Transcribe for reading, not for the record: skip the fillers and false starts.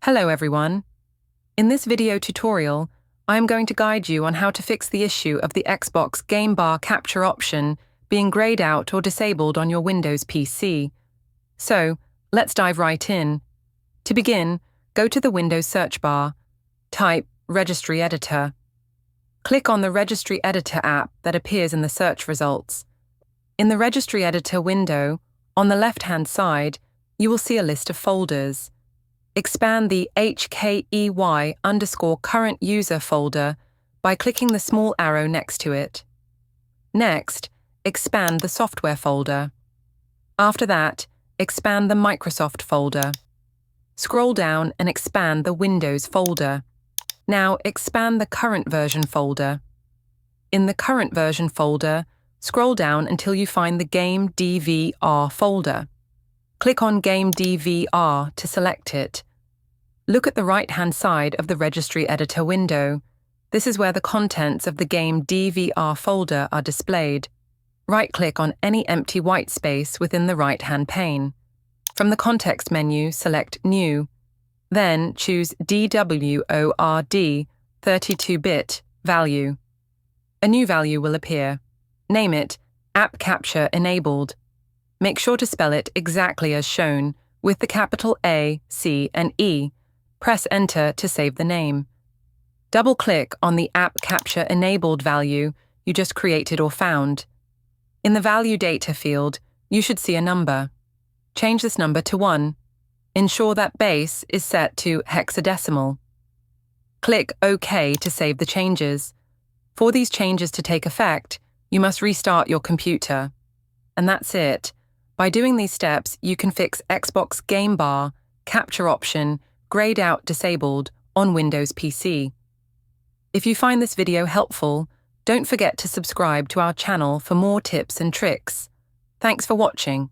Hello everyone. In this video tutorial, I am going to guide you on how to fix the issue of the Xbox Game Bar capture option being grayed out or disabled on your Windows PC. So, let's dive right in. To begin, go to the Windows search bar, type Registry Editor. Click on the Registry Editor app that appears in the search results. In the Registry Editor window, on the left-hand side, you will see a list of folders. Expand the HKEY_current user folder by clicking the small arrow next to it. Next, expand the software folder. After that, expand the Microsoft folder. Scroll down and expand the Windows folder. Now expand the current version folder. In the current version folder, scroll down until you find the Game DVR folder. Click on Game DVR to select it. Look at the right-hand side of the Registry Editor window. This is where the contents of the Game DVR folder are displayed. Right-click on any empty white space within the right-hand pane. From the context menu, select New. Then choose DWORD 32-bit value. A new value will appear. Name it App Capture Enabled. Make sure to spell it exactly as shown, with the capital A, C, and E. Press Enter to save the name. Double-click on the App Capture Enabled value you just created or found. In the Value Data field, you should see a number. Change this number to 1. Ensure that base is set to hexadecimal. Click OK to save the changes. For these changes to take effect, you must restart your computer. And that's it. By doing these steps, you can fix Xbox Game Bar capture option grayed out disabled on Windows PC. If you find this video helpful, don't forget to subscribe to our channel for more tips and tricks. Thanks for watching.